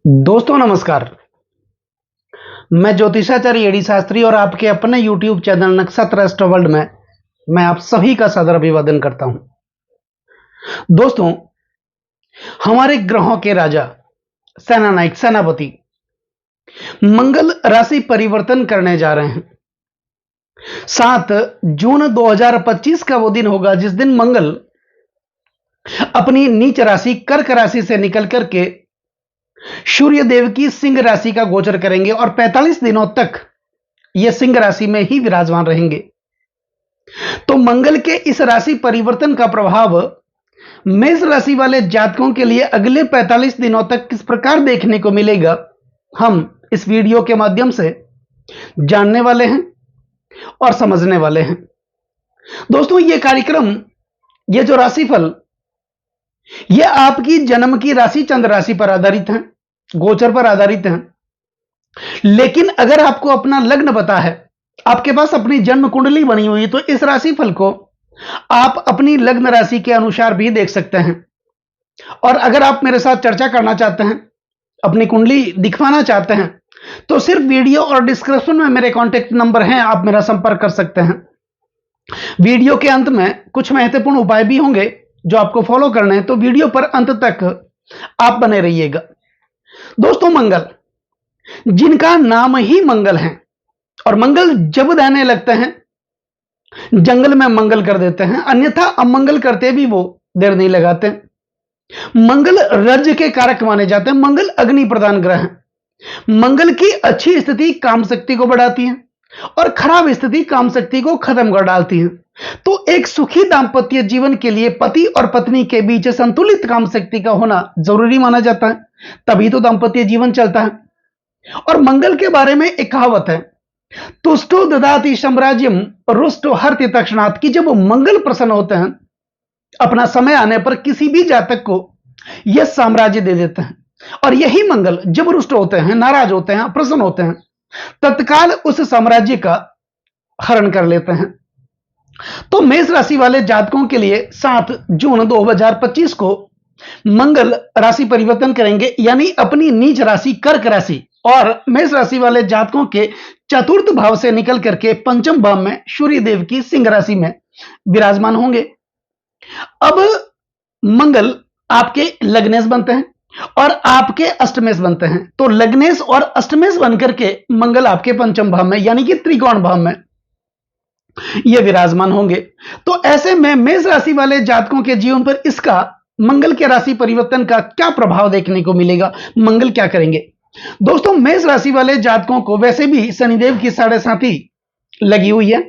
दोस्तों नमस्कार। मैं ज्योतिषाचार्य एडी शास्त्री और आपके अपने YouTube चैनल नक्षत्र एस्ट्रो वर्ल्ड में मैं आप सभी का सादर अभिवादन करता हूं। दोस्तों, हमारे ग्रहों के राजा सेनानायक सेनापति मंगल राशि परिवर्तन करने जा रहे हैं। 7 जून 2025 का वो दिन होगा जिस दिन मंगल अपनी नीच राशि कर्क राशि से निकल करके सूर्य देव की सिंह राशि का गोचर करेंगे और 45 दिनों तक यह सिंह राशि में ही विराजमान रहेंगे। तो मंगल के इस राशि परिवर्तन का प्रभाव मेष राशि वाले जातकों के लिए अगले 45 दिनों तक किस प्रकार देखने को मिलेगा, हम इस वीडियो के माध्यम से जानने वाले हैं और समझने वाले हैं। दोस्तों, यह कार्यक्रम, यह जो राशिफल, यह आपकी जन्म की राशि चंद्र राशि पर आधारित है, गोचर पर आधारित है। लेकिन अगर आपको अपना लग्न पता है, आपके पास अपनी जन्म कुंडली बनी हुई, तो इस राशिफल को आप अपनी लग्न राशि के अनुसार भी देख सकते हैं। और अगर आप मेरे साथ चर्चा करना चाहते हैं, अपनी कुंडली दिखवाना चाहते हैं, तो सिर्फ वीडियो और डिस्क्रिप्शन में मेरे कॉन्टेक्ट नंबर हैं, आप मेरा संपर्क कर सकते हैं। वीडियो के अंत में कुछ महत्वपूर्ण उपाय भी होंगे जो आपको फॉलो करने हैं, तो वीडियो पर अंत तक आप बने रहिएगा। दोस्तों, मंगल, जिनका नाम ही मंगल है, और मंगल जब देने लगते हैं जंगल में मंगल कर देते हैं, अन्यथा अमंगल करते भी वो देर नहीं लगाते। मंगल राज्य के कारक माने जाते हैं। मंगल अग्नि प्रदान ग्रह है। मंगल की अच्छी स्थिति काम शक्ति को बढ़ाती है और खराब स्थिति काम शक्ति को खत्म कर डालती है। तो एक सुखी दाम्पत्य जीवन के लिए पति और पत्नी के बीच संतुलित काम शक्ति का होना जरूरी माना जाता है, तभी तो दाम्पत्य जीवन चलता है। और मंगल के बारे में एक कहावत है, तुष्टो ददाति साम्राज्यम रुष्टो हरति तक्षणात्, कि जब मंगल प्रसन्न होते हैं, अपना समय आने पर किसी भी जातक को यह साम्राज्य दे देते हैं। और यही मंगल जब रुष्ट होते हैं, नाराज होते हैं, प्रसन्न होते हैं, तत्काल उस साम्राज्य का हरण कर लेते हैं। तो मेष राशि वाले जातकों के लिए 7 जून 2025 को मंगल राशि परिवर्तन करेंगे, यानी अपनी नीच राशि कर्क राशि और मेष राशि वाले जातकों के चतुर्थ भाव से निकल करके पंचम भाव में सूर्य देव की सिंह राशि में विराजमान होंगे। अब मंगल आपके लग्नेश बनते हैं और आपके अष्टमेश बनते हैं। तो लग्नेश और अष्टमेश बनकर के मंगल आपके पंचम भाव में, यानी कि त्रिकोण भाव में ये विराजमान होंगे। तो ऐसे में मेष राशि वाले जातकों के जीवन पर इसका, मंगल के राशि परिवर्तन का क्या प्रभाव देखने को मिलेगा, मंगल क्या करेंगे। दोस्तों, मेष राशि वाले जातकों को वैसे भी शनिदेव की 7.5 लगी हुई है।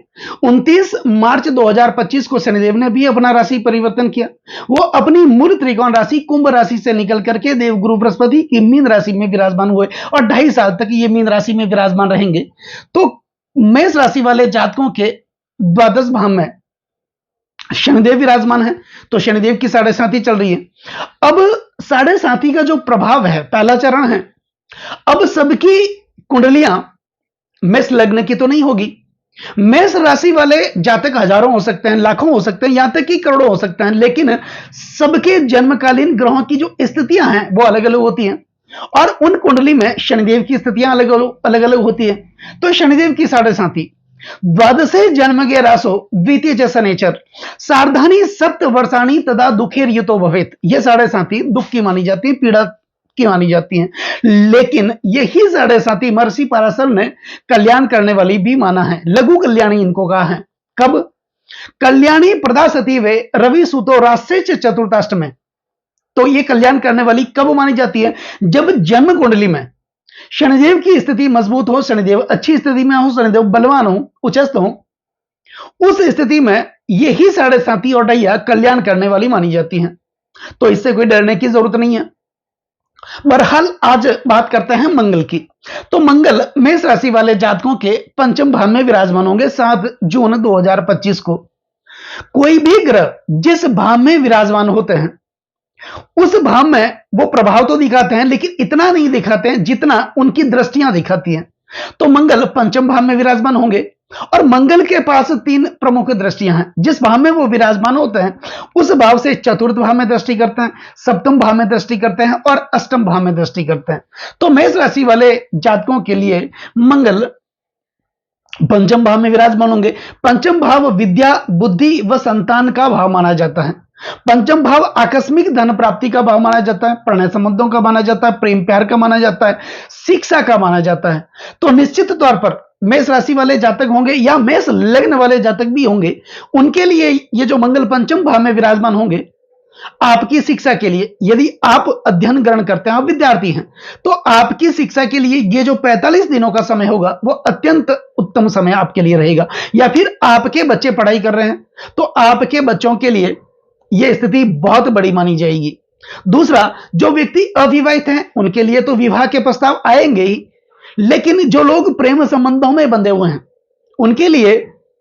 29 मार्च 2025 को शनिदेव ने भी अपना राशि परिवर्तन किया। वो अपनी मूल त्रिकोण राशि कुंभ राशि से निकल करके देवगुरु बृहस्पति की मीन राशि में विराजमान हुए और 2.5 साल तक ये मीन राशि में विराजमान रहेंगे। तो मेष राशि वाले जातकों के द्वादश भाव में शनिदेव विराजमान है, तो शनिदेव की 7.5 चल रही है। अब 7.5 का जो प्रभाव है, पहला चरण है। अब सबकी कुंडलियां मेष लग्न की तो नहीं होगी। मेष राशि वाले जातक हजारों हो सकते हैं, लाखों हो सकते हैं, यहां तक कि करोड़ों हो सकते हैं, लेकिन सबके जन्मकालीन ग्रहों की जो स्थितियां हैं वो अलग अलग होती हैं और उन कुंडली में शनिदेव की स्थितियां अलग अलग होती है। तो शनिदेव की 7.5, द्वादशे जन्मगे रासो द्वितीय च शनैश्चर सार्धानी सप्त वर्षाणी तदा दुखेर युतो भवेत। यह 7.5 दुख की मानी जाती है, पीड़ा की मानी जाती है। लेकिन यही 7.5 महर्षि पराशर ने कल्याण करने वाली भी माना है। लघु कल्याणी इनको कहा है। कब? कल्याणी प्रदा सती वे रवि सुतो राशि चतुर्थाष्ट में। तो ये कल्याण करने वाली कब मानी जाती है? जब जन्म कुंडली में शनिदेव की स्थिति मजबूत हो, शनिदेव अच्छी स्थिति में हो, शनिदेव बलवान हो, उच्चस्थ हो, उस स्थिति में यही 7.5 और ढैया कल्याण करने वाली मानी जाती है। तो इससे कोई डरने की जरूरत नहीं है। बहरहाल आज बात करते हैं मंगल की। तो मंगल मेष राशि वाले जातकों के पंचम भाव में विराजमान होंगे 7 जून 2025 को। कोई भी ग्रह जिस भाव में विराजमान होते हैं उस भाव में वो प्रभाव तो दिखाते हैं, लेकिन इतना नहीं दिखाते हैं जितना उनकी दृष्टियां दिखाती हैं। तो मंगल पंचम भाव में विराजमान होंगे और मंगल के पास तीन प्रमुख दृष्टियां हैं। जिस भाव में वो विराजमान होते हैं उस भाव से चतुर्थ भाव में दृष्टि करते हैं, सप्तम भाव में दृष्टि करते हैं और अष्टम भाव में दृष्टि करते हैं। तो मेष राशि वाले जातकों के लिए मंगल पंचम भाव में विराजमान होंगे। पंचम भाव विद्या, बुद्धि व संतान का भाव माना जाता है। पंचम भाव आकस्मिक धन प्राप्ति का भाव माना जाता है, प्रणय संबंधों का माना जाता है, प्रेम प्यार का माना जाता है, शिक्षा का माना जाता है। तो निश्चित तौर पर मेष राशि वाले जातक होंगे या मेष लग्न वाले जातक भी होंगे, उनके लिए ये जो मंगल पंचम भाव में विराजमान होंगे, आपकी शिक्षा के लिए, यदि आप अध्ययन ग्रहण करते हैं, आप विद्यार्थी हैं, तो आपकी शिक्षा के लिए ये जो 45 दिनों का समय होगा वो अत्यंत उत्तम समय आपके लिए रहेगा। या फिर आपके बच्चे पढ़ाई कर रहे हैं तो आपके बच्चों के लिए यह स्थिति बहुत बड़ी मानी जाएगी। दूसरा, जो व्यक्ति अविवाहित हैं उनके लिए तो विवाह के प्रस्ताव आएंगे ही, लेकिन जो लोग प्रेम संबंधों में बंधे हुए हैं उनके लिए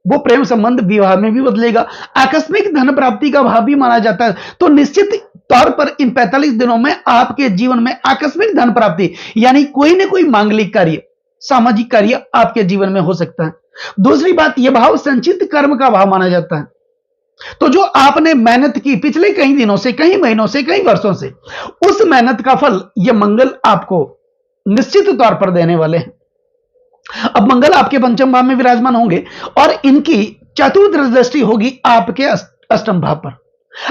वो प्रेम संबंध विवाह में भी बदलेगा। आकस्मिक धन प्राप्ति का भाव भी माना जाता है। तो निश्चित तौर पर इन 45 दिनों में आपके जीवन में आकस्मिक धन प्राप्ति यानी कोई ना कोई मांगलिक कार्य, सामाजिक कार्य आपके जीवन में हो सकता है। दूसरी बात, यह भाव संचित कर्म का भाव माना जाता है। तो जो आपने मेहनत की पिछले कई दिनों से, कई महीनों से, कई वर्षों से, उस मेहनत का फल यह मंगल आपको निश्चित तौर पर देने वाले हैं। अब मंगल आपके पंचम भाव में विराजमान होंगे और इनकी चतुर्थ दृष्टि होगी आपके अष्टम भाव पर।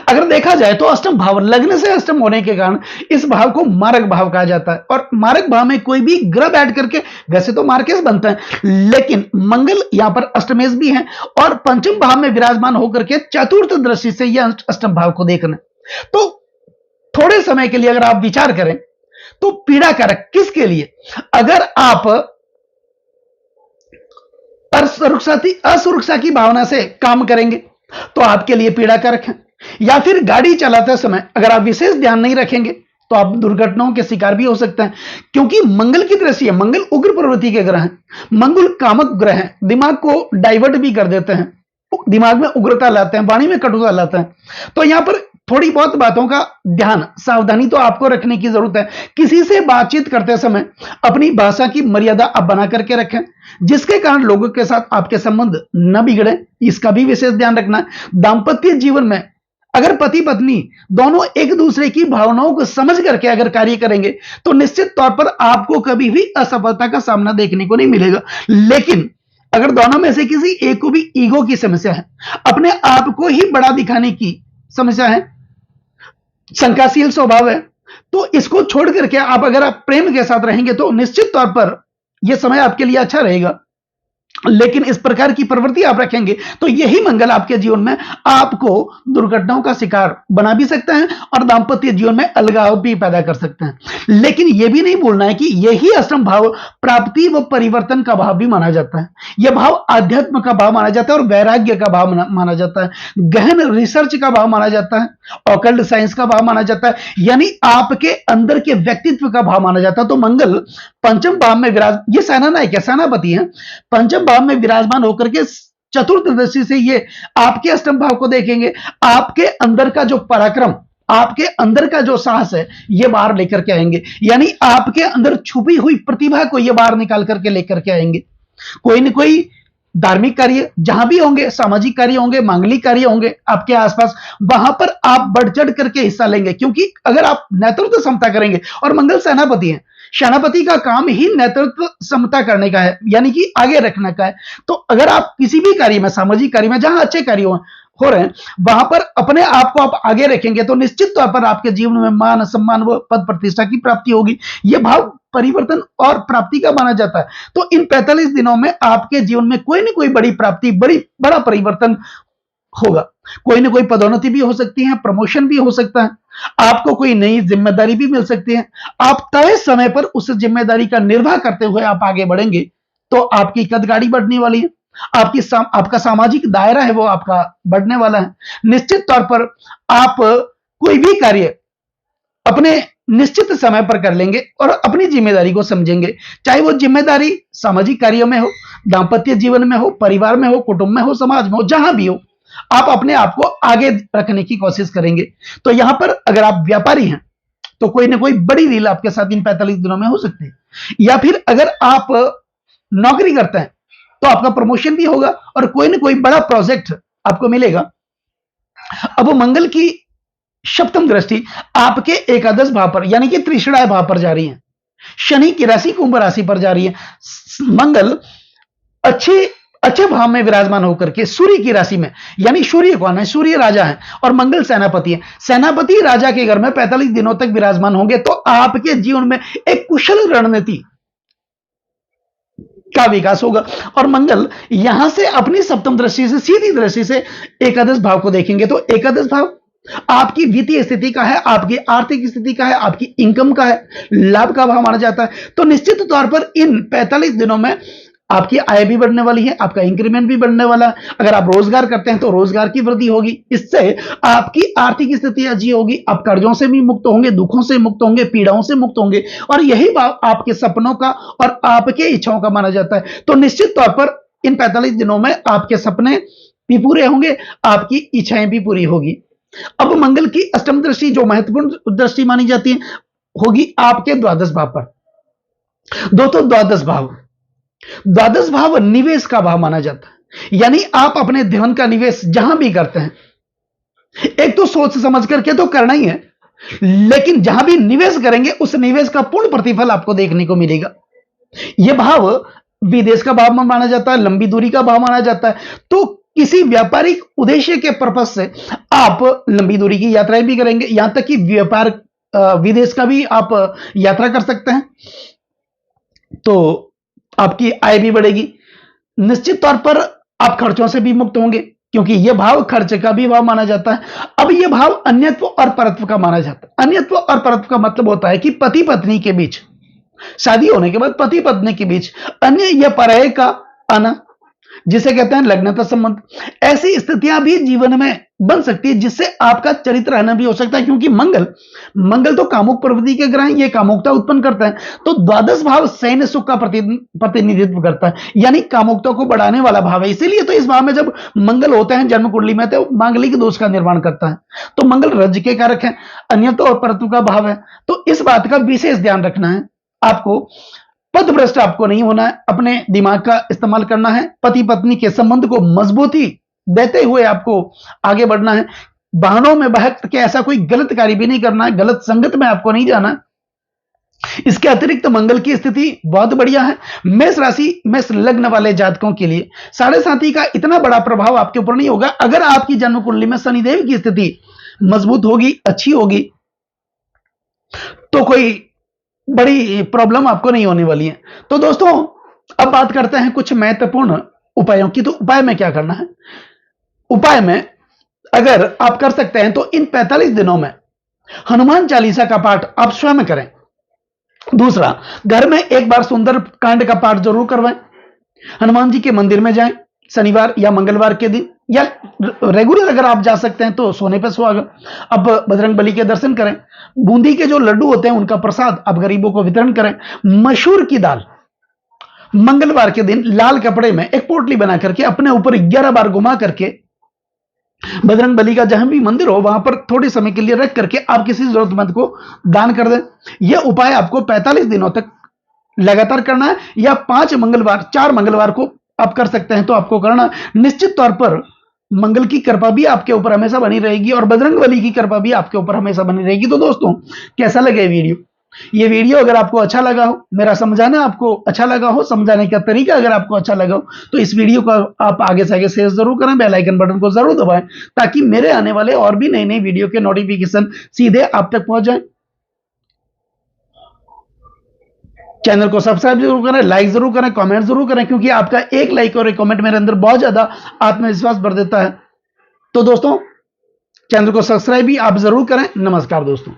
अगर देखा जाए तो अष्टम भाव लग्न से अष्टम होने के कारण इस भाव को मारक भाव कहा जाता है। और मारक भाव में कोई भी ग्रह बैठ करके, वैसे तो मार्केस बनता है, लेकिन मंगल यहां पर अष्टमेश भी है और पंचम भाव में विराजमान होकर के चतुर्थ दृष्टि से यह अष्टम भाव को देखना। तो थोड़े समय के लिए अगर आप विचार करें तो पीड़ाकारक किसके लिए? अगर आप असुरक्षा की भावना से काम करेंगे तो आपके लिए पीड़ाकारक है। या फिर गाड़ी चलाते समय अगर आप विशेष ध्यान नहीं रखेंगे तो आप दुर्घटनाओं के शिकार भी हो सकते हैं, क्योंकि मंगल की दृष्टि है। मंगल उग्र प्रवृत्ति के ग्रह हैं, मंगल कामक ग्रह हैं, दिमाग को डाइवर्ट भी कर देते हैं, दिमाग में उग्रता लाते हैं, वाणी में कटुता लाते हैं। तो यहां पर थोड़ी बहुत बातों का ध्यान, सावधानी तो आपको रखने की जरूरत है। किसी से बातचीत करते समय अपनी भाषा की मर्यादा आप बना करके रखें, जिसके कारण लोगों के साथ आपके संबंध न बिगड़े, इसका भी विशेष ध्यान रखना है। दांपत्य जीवन में अगर पति पत्नी दोनों एक दूसरे की भावनाओं को समझ करके अगर कार्य करेंगे तो निश्चित तौर पर आपको कभी भी असफलता का सामना देखने को नहीं मिलेगा। लेकिन अगर दोनों में से किसी एक को भी ईगो की समस्या है, अपने आप को ही बड़ा दिखाने की समस्या है, शंकाशील स्वभाव है, तो इसको छोड़ करके अगर आप प्रेम के साथ रहेंगे तो निश्चित तौर पर यह समय आपके लिए अच्छा रहेगा। लेकिन इस प्रकार की प्रवृत्ति आप रखेंगे तो यही मंगल आपके जीवन में आपको दुर्घटनाओं का शिकार बना भी सकते हैं और दांपत्य जीवन में अलगाव भी पैदा कर सकते हैं। लेकिन यह भी नहीं भूलना है कि यही अष्टम भाव प्राप्ति व परिवर्तन का भाव भी माना जाता है। यह भाव आध्यात्म का भाव माना जाता है और वैराग्य का भाव माना जाता है, गहन रिसर्च का भाव माना जाता है, ऑकल्ट साइंस का भाव माना जाता है, यानी आपके अंदर के व्यक्तित्व का भाव माना जाता है। तो मंगल पंचम भाव में ये सेनानायक है, सेनापति है, पंचम भाव में विराजमान होकर के चतुर्थ दृष्टि से ये आपके अष्टम भाव को देखेंगे। आपके अंदर का जो पराक्रम, आपके अंदर का जो साहस है, ये बाहर लेकर के आएंगे, यानी आपके अंदर छुपी हुई प्रतिभा को ये बाहर निकाल करके लेकर के आएंगे। कोई न कोई धार्मिक कार्य जहां भी होंगे, सामाजिक कार्य होंगे, मांगलिक कार्य होंगे आपके आसपास, वहां पर आप बढ़ चढ़ करके हिस्सा लेंगे, क्योंकि अगर आप नेतृत्व क्षमता करेंगे, और मंगल सेनापति है, सेनापति का काम ही नेतृत्व क्षमता करने का है, यानी कि आगे रखने का है। तो अगर आप किसी भी कार्य में, सामाजिक कार्य में, जहां अच्छे कार्य हो रहे हैं, वहां पर अपने आप को आप आगे रखेंगे तो निश्चित तौर पर आपके जीवन में मान सम्मान व पद प्रतिष्ठा की प्राप्ति होगी। यह भाव परिवर्तन और प्राप्ति का माना जाता है। तो इन 45 दिनों में आपके जीवन में कोई ना कोई बड़ी प्राप्ति, बड़ा परिवर्तन होगा। कोई ना कोई पदोन्नति भी हो सकती है, प्रमोशन भी हो सकता है, आपको कोई नई जिम्मेदारी भी मिल सकती है। आप तय समय पर उस जिम्मेदारी का निर्वाह करते हुए आप आगे बढ़ेंगे तो आपकी कदगाड़ी बढ़ने वाली है, आपका सामाजिक दायरा है वो आपका बढ़ने वाला है। निश्चित तौर पर आप कोई भी कार्य अपने निश्चित समय पर कर लेंगे और अपनी जिम्मेदारी को समझेंगे, चाहे वो जिम्मेदारी सामाजिक कार्यों में हो, दांपत्य जीवन में हो, परिवार में हो, कुटुंब में हो, समाज में हो, जहां भी हो, आप अपने आप को आगे रखने की कोशिश करेंगे। तो यहां पर अगर आप व्यापारी हैं तो कोई ना कोई बड़ी डील आपके साथ इन 45 दिनों में हो सकती है। या फिर अगर आप नौकरी करते हैं तो आपका प्रमोशन भी होगा और कोई ना कोई बड़ा प्रोजेक्ट आपको मिलेगा। अब मंगल की सप्तम दृष्टि आपके एकादश भाव पर यानी कि त्रिषणाय भाव पर जा रही है। शनि की राशि कुंभ राशि पर जा रही है। मंगल अच्छे अच्छे भाव में विराजमान होकर के सूर्य की राशि में, यानी सूर्य कौन है? सूर्य राजा है और मंगल सेनापति है। सेनापति राजा के घर में 45 दिनों तक विराजमान होंगे तो आपके जीवन में एक कुशल रणनीति का विकास होगा। और मंगल यहां से अपनी सप्तम दृष्टि से, सीधी दृष्टि से एकादश भाव को देखेंगे तो एकादश भाव आपकी वित्तीय स्थिति का है, आपकी आर्थिक स्थिति का है, आपकी इनकम का है, लाभ का भाव माना जाता है। तो निश्चित तौर पर इन 45 दिनों में आपकी आय भी बढ़ने वाली है, आपका इंक्रीमेंट भी बढ़ने वाला है। अगर आप रोजगार करते हैं तो रोजगार की वृद्धि होगी, इससे आपकी आर्थिक स्थिति अच्छी होगी, आप कर्जों से भी मुक्त होंगे, दुखों से मुक्त होंगे, पीड़ाओं से मुक्त होंगे। और यही भाव आपके सपनों का और आपके इच्छाओं का माना जाता है। तो निश्चित तौर पर इन 45 दिनों में आपके सपने भी पूरे होंगे, आपकी इच्छाएं भी पूरी होगी। अब मंगल की अष्टम दृष्टि जो महत्वपूर्ण दृष्टि मानी जाती है होगी आपके द्वादश भाव पर। दोस्तों द्वादश भाव निवेश का भाव माना जाता है, यानी आप अपने धन का निवेश जहां भी करते हैं, एक तो सोच समझ करके तो करना ही है, लेकिन जहां भी निवेश करेंगे उस निवेश का पूर्ण प्रतिफल आपको देखने को मिलेगा। यह भाव विदेश का भाव माना जाता है, लंबी दूरी का भाव माना जाता है। तो किसी व्यापारिक उद्देश्य के पर्पज से आप लंबी दूरी की यात्राएं भी करेंगे, यहां तक कि व्यापार विदेश का भी आप यात्रा कर सकते हैं, तो आपकी आय भी बढ़ेगी। निश्चित तौर पर आप खर्चों से भी मुक्त होंगे, क्योंकि यह भाव खर्च का भी भाव माना जाता है। अब यह भाव अन्यत्व और परत्व का माना जाता है। अन्यत्व और परत्व का मतलब होता है कि पति पत्नी के बीच, शादी होने के बाद पति पत्नी के बीच अन्य या परय का आना, जिसे कहते हैं लग्नता संबंध। ऐसी स्थितियां भी जीवन में बन सकती है जिससे आपका चरित्र हनन भी हो सकता है, क्योंकि मंगल तो कामुक प्रवृत्ति के ग्रह हैं, ये कामुकता उत्पन्न करता है। तो द्वादश भाव सैन्य सुख का प्रतिनिधित्व करता है, यानी कामुकता को बढ़ाने वाला भाव है। इसीलिए तो इस भाव में जब मंगल होते हैं जन्म कुंडली में तो मांगलिक दोष का निर्माण करता है। तो मंगल रज के कारक है, अन्यत्व और परत्व का भाव है। तो इस बात का विशेष ध्यान रखना है आपको। पथभ्रष्ट आपको नहीं होना है, अपने दिमाग का इस्तेमाल करना है, पति पत्नी के संबंध को मजबूती देते हुए आपको आगे बढ़ना है। वाहनों में बहक के ऐसा कोई गलत कार्य भी नहीं करना है, गलत संगत में आपको नहीं जाना। इसके अतिरिक्त मंगल की स्थिति बहुत बढ़िया है। मेष राशि मेष लग्न वाले जातकों के लिए 7.5 का इतना बड़ा प्रभाव आपके ऊपर नहीं होगा। अगर आपकी जन्म कुंडली में शनिदेव की स्थिति मजबूत होगी, अच्छी होगी, तो कोई बड़ी प्रॉब्लम आपको नहीं होने वाली है। तो दोस्तों अब बात करते हैं कुछ महत्वपूर्ण उपायों की। तो उपाय में क्या करना है? उपाय में अगर आप कर सकते हैं तो इन 45 दिनों में हनुमान चालीसा का पाठ आप स्वयं करें। दूसरा, घर में एक बार सुंदर कांड का पाठ जरूर करवाएं। हनुमान जी के मंदिर में जाएं शनिवार या मंगलवार के दिन, या रेगुलर अगर आप जा सकते हैं तो सोने पे सुहागा। अब बजरंग बली के दर्शन करें। बूंदी के जो लड्डू होते हैं उनका प्रसाद आप गरीबों को वितरण करें। मसूर की दाल मंगलवार के दिन लाल कपड़े में एक पोटली बना करके अपने ऊपर 11 बार घुमा करके बजरंग बली का जहां भी मंदिर हो वहां पर थोड़े समय के लिए रख करके आप किसी जरूरतमंद को दान कर दें। यह उपाय आपको 45 दिनों तक लगातार करना है, या 4 मंगलवार को आप कर सकते हैं तो आपको करना। निश्चित तौर पर मंगल की कृपा भी आपके ऊपर हमेशा बनी रहेगी और बजरंग बली की कृपा भी आपके ऊपर हमेशा बनी रहेगी। तो दोस्तों कैसा लगे वीडियो? ये वीडियो अगर आपको अच्छा लगा हो, मेरा समझाना आपको अच्छा लगा हो, समझाने का तरीका अगर आपको अच्छा लगा हो, तो इस वीडियो को आप आगे से आगे शेयर जरूर करें, बेल आइकन बटन को जरूर दबाएं, ताकि मेरे आने वाले और भी नई नई वीडियो के नोटिफिकेशन सीधे आप तक पहुंच जाए। चैनल को सब्सक्राइब जरूर करें, लाइक जरूर करें, कमेंट जरूर करें, क्योंकि आपका एक लाइक और एक कमेंट मेरे अंदर बहुत ज्यादा आत्मविश्वास भर देता है। तो दोस्तों चैनल को सब्सक्राइब भी आप जरूर करें। नमस्कार दोस्तों।